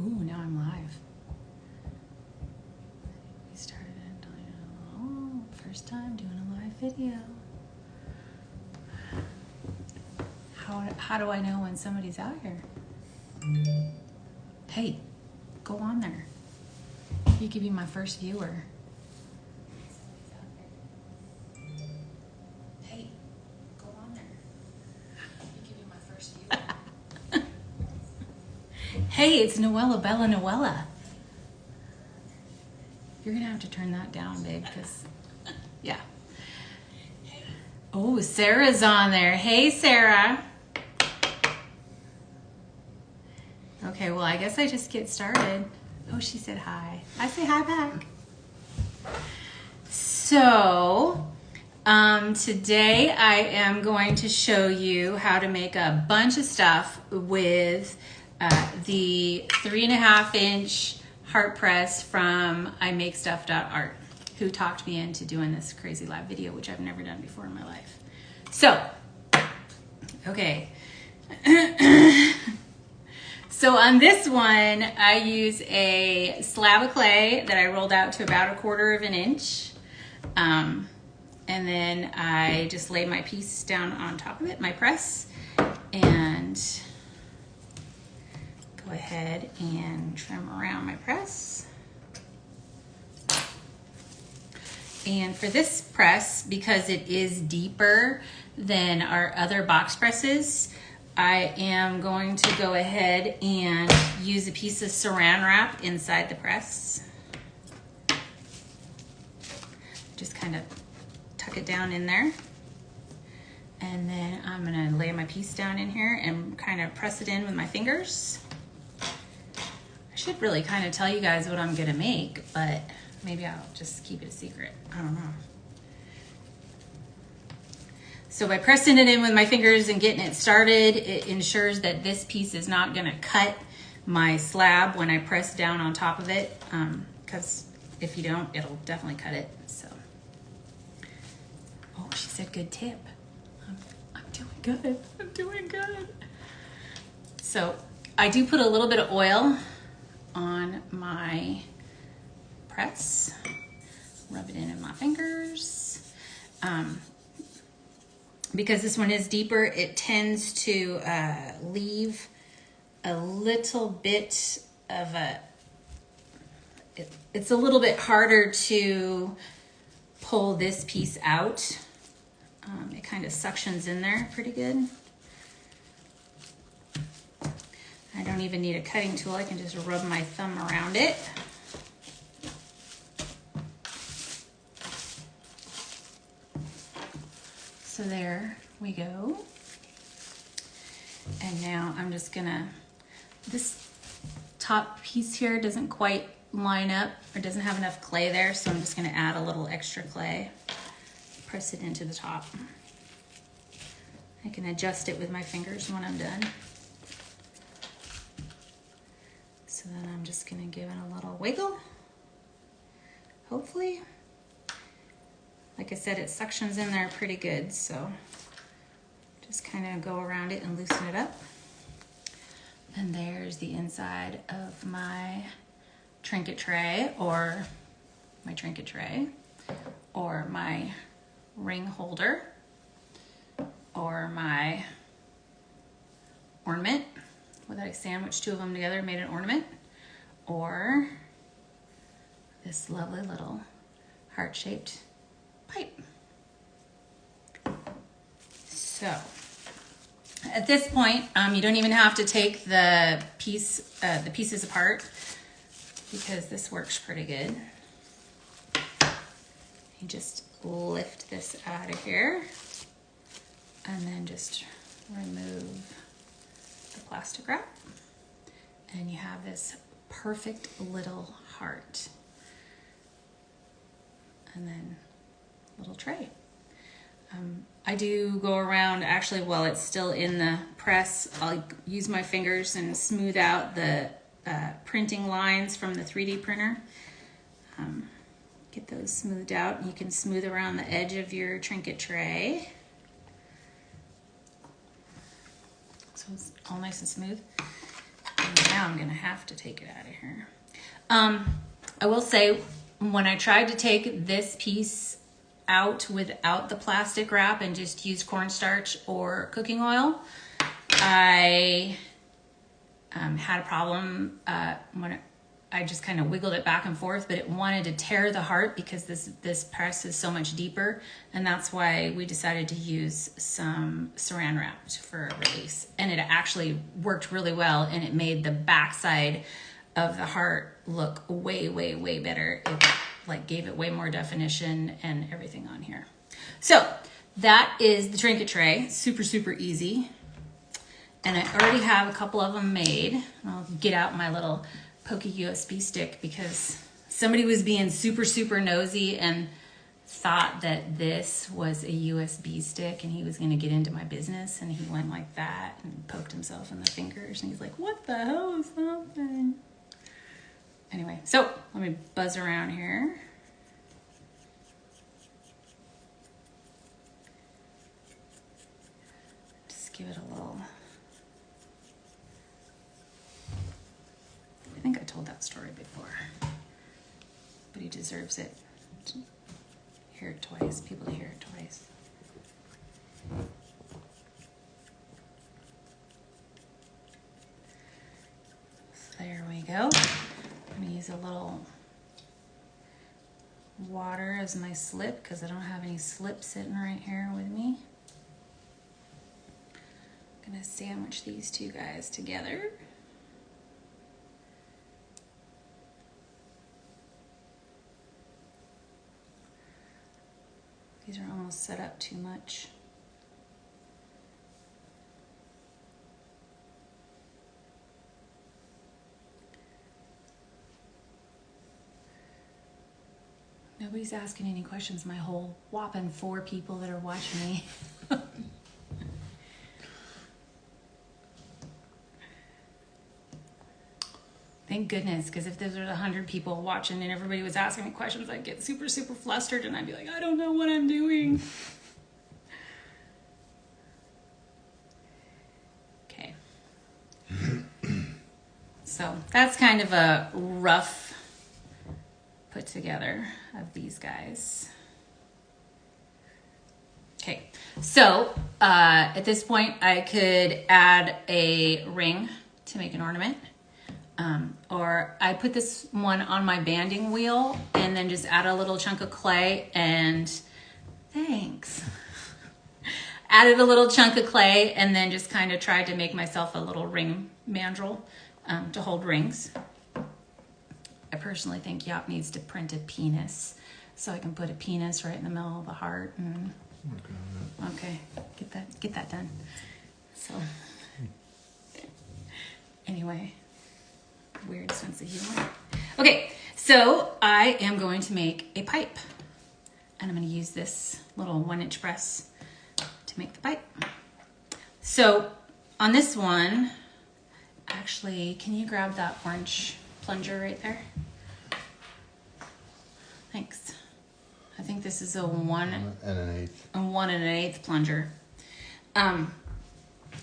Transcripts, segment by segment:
Ooh, now I'm live. We started first time doing a live video. How do I know when somebody's out here? Hey, go on there. You could be my first viewer. Hey, go on there. You could be my first viewer. Hey, it's Noella Bella Noella. You're gonna have to turn that down, babe, because yeah. Oh, Sarah's on there. Hey, Sarah. Okay, well, I guess I just get started. Oh, she said hi. I say hi back. So, today I am going to show you how to make a bunch of stuff with the 3.5-inch heart press from IMAKESTUFF.art, who talked me into doing this crazy live video, which I've never done before in my life. So, okay. So on this one, I use a slab of clay that I rolled out to about 1/4 inch. And then I just lay my piece down on top of it, my press, and go ahead and trim around my press. And for this press, because it is deeper than our other box presses, I am going to go ahead and use a piece of saran wrap inside the press. Just kind of tuck it down in there. And then I'm gonna lay my piece down in here and kind of press it in with my fingers. I should really kind of tell you guys what I'm gonna make, but maybe I'll just keep it a secret. I don't know. So by pressing it in with my fingers and getting it started, it ensures that this piece is not gonna cut my slab when I press down on top of it, because if you don't, it'll definitely cut it, so. Oh, she said good tip. I'm doing good, I'm doing good. So I do put a little bit of oil on my press, rub it in my fingers. Because this one is deeper, it tends to leave a little bit of it's a little bit harder to pull this piece out. It kind of suctions in there pretty good. I don't even need a cutting tool, I can just rub my thumb around it. So there we go. And now I'm just gonna, this top piece here doesn't quite line up or doesn't have enough clay there, so I'm just gonna add a little extra clay, press it into the top. I can adjust it with my fingers when I'm done. So then I'm just gonna give it a little wiggle, hopefully. Like I said, it suctions in there pretty good, so just kind of go around it and loosen it up. And there's the inside of my trinket tray, or my ring holder, or my ornament, where I sandwiched 2 of them together, made an ornament, or this lovely little heart-shaped pipe. So at this point, you don't even have to take the pieces apart, because this works pretty good. You just lift this out of here and then just remove the plastic wrap, and you have this perfect little heart. And then little tray. I do go around, actually while it's still in the press, I'll use my fingers and smooth out the printing lines from the 3D printer. Get those smoothed out. You can smooth around the edge of your trinket tray, so it's all nice and smooth. Now I'm gonna have to take it out of here. I will say, when I tried to take this piece out without the plastic wrap and just use cornstarch or cooking oil, I had a problem when I just kind of wiggled it back and forth, but it wanted to tear the heart because this press is so much deeper, and that's why we decided to use some saran wrap for release. And it actually worked really well, and it made the backside of the heart look way, way, way better. It like gave it way more definition and everything on here. So that is the trinket tray. Super, super easy. And I already have a couple of them made. I'll get out my little pokey USB stick because somebody was being super, super nosy and thought that this was a USB stick and he was going to get into my business, and he went like that and poked himself in the fingers, and he's like, what the hell is happening? Anyway, so let me buzz around here. Just give it a little. I think I told that story before, but he deserves it. To hear it twice, people to hear it twice. So there we go. I'm gonna use a little water as my slip because I don't have any slip sitting right here with me. I'm gonna sandwich these two guys together. These are almost set up too much. Nobody's asking any questions. My whole whopping 4 people that are watching me. Thank goodness, because if there was 100 people watching and everybody was asking me questions, I'd get super, super flustered and I'd be like, I don't know what I'm doing. Okay. So that's kind of a rough put together of these guys. Okay, so at this point I could add a ring to make an ornament. Or I put this one on my banding wheel and then just add a little chunk of clay and thanks. Added a little chunk of clay and then just kind of tried to make myself a little ring mandrel to hold rings. I personally think Yop needs to print a penis so I can put a penis right in the middle of the heart. And okay, get that done. So anyway. Weird sense of humor. Okay, so I am going to make a pipe, and I'm going to use this little 1-inch press to make the pipe. So on this one, actually, can you grab that orange plunger right there? Thanks. I think this is a 1 1/8 plunger.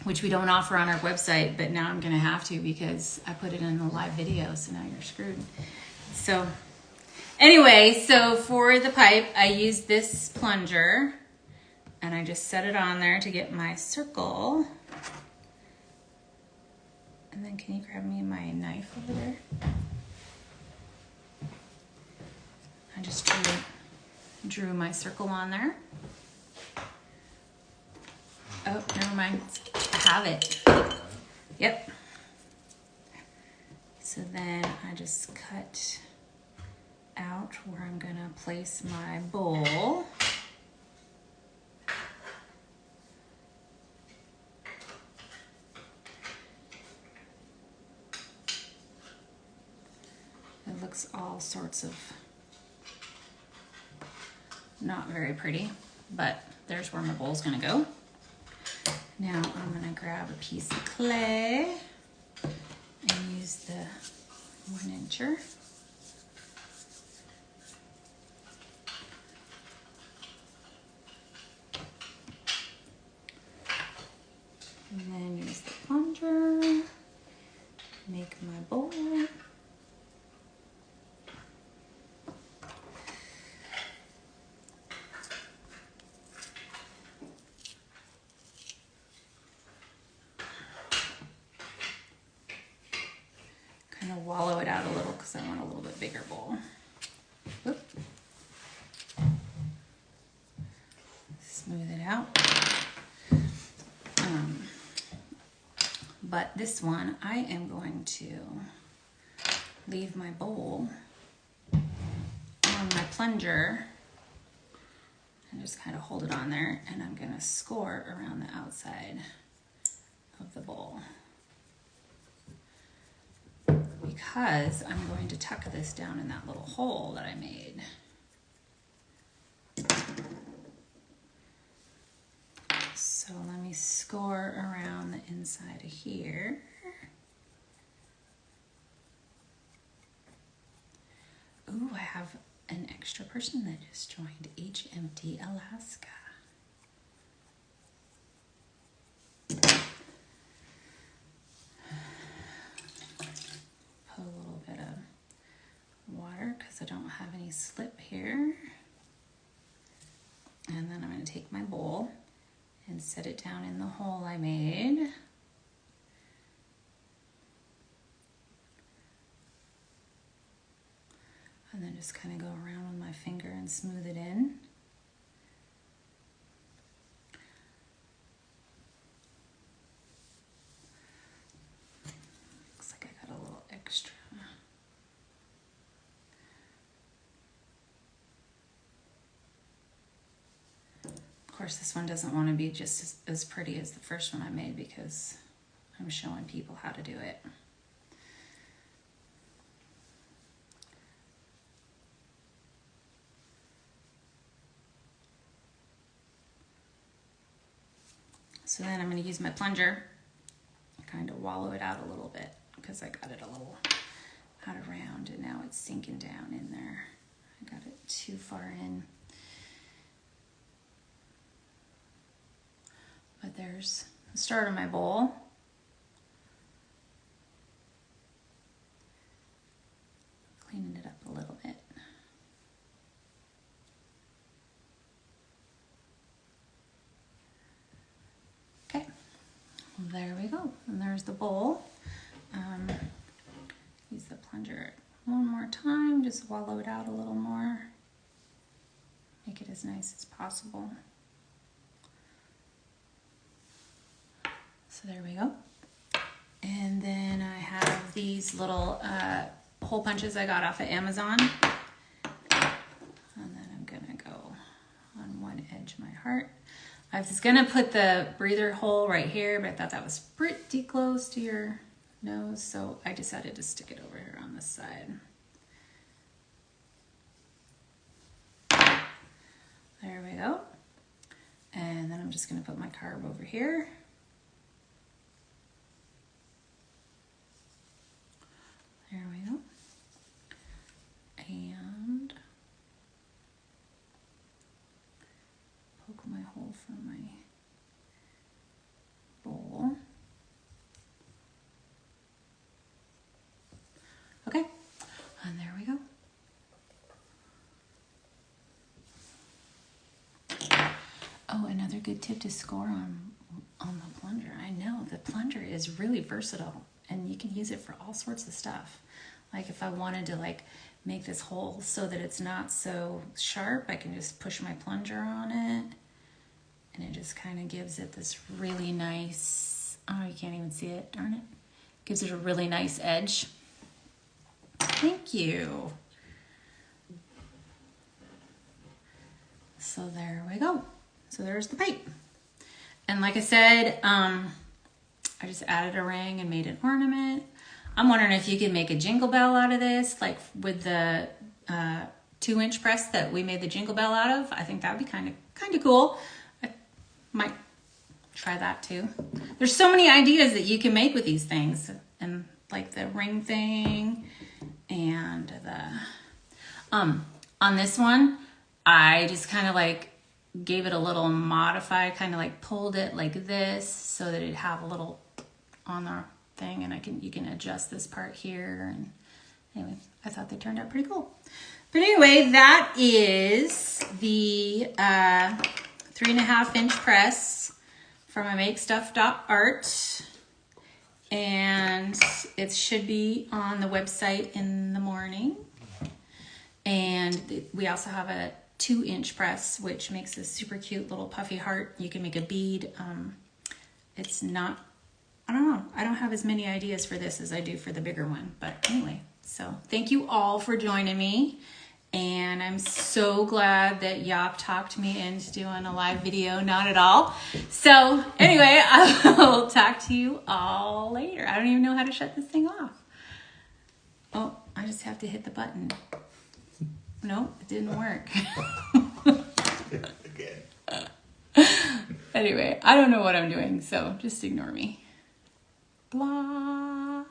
Which we don't offer on our website, but now I'm gonna have to because I put it in the live video, so now you're screwed. So anyway, so for the pipe, I used this plunger and I just set it on there to get my circle. And then can you grab me my knife over there? I just drew my circle on there. Oh, never mind. I have it. Yep. So then I just cut out where I'm gonna place my bowl. It looks all sorts of not very pretty, but there's where my bowl's gonna go. Now I'm gonna grab a piece of clay and use the 1-incher. And then use the plunger, make I'm gonna wallow it out a little because I want a little bit bigger bowl. Oop. Smooth it out. But this one, I am going to leave my bowl on my plunger and just kind of hold it on there, and I'm gonna score around the outside of the bowl because I'm going to tuck this down in that little hole that I made. So let me score around the inside of here. Ooh, I have an extra person that just joined, HMD Alaska. Put a little bit of water because I don't have any slip here. And then I'm going to take my bowl and set it down in the hole I made. And then just kind of go around with my finger and smooth it in. Looks like I got a little extra. Of course, this one doesn't want to be just as pretty as the first one I made because I'm showing people how to do it. So then I'm going to use my plunger and kind of wallow it out a little bit because I got it a little out of round and now it's sinking down in there. I got it too far in. But there's the start of my bowl. Cleaning it up a little bit. Okay, well, there we go. And there's the bowl. Use the plunger one more time, just wallow it out a little more. Make it as nice as possible. So there we go. And then I have these little hole punches I got off of Amazon. And then I'm gonna go on one edge of my heart. I was gonna put the breather hole right here, but I thought that was pretty close to your nose, so I decided to stick it over here on this side. There we go. And then I'm just gonna put my carb over here. There we go. And poke my hole from my bowl. Okay, and there we go. Oh, another good tip to score on the plunger. I know the plunger is really versatile and you can use it for all sorts of stuff. Like if I wanted to like make this hole so that it's not so sharp, I can just push my plunger on it and it just kind of gives it this really nice, oh, you can't even see it, darn it. Gives it a really nice edge. Thank you. So there we go. So there's the pipe. And like I said, I just added a ring and made an ornament. I'm wondering if you could make a jingle bell out of this, like with the 2-inch press that we made the jingle bell out of. I think that would be kind of cool. I might try that too. There's so many ideas that you can make with these things, and like the ring thing and the on this one, I just kind of like gave it a little modify, kind of like pulled it like this so that it'd have a little on the thing, and you can adjust this part here. And anyway, I thought they turned out pretty cool. But anyway, that is the 3.5-inch press from IMAKESTUFF.art. and it should be on the website in the morning. And we also have a 2-inch press, which makes a super cute little puffy heart. You can make a bead. It's not, I don't know. I don't have as many ideas for this as I do for the bigger one. But anyway, so thank you all for joining me. And I'm so glad that Yop talked me into doing a live video. Not at all. So anyway, I will talk to you all later. I don't even know how to shut this thing off. Oh, I just have to hit the button. Nope, it didn't work. Anyway, I don't know what I'm doing, so just ignore me. Blah.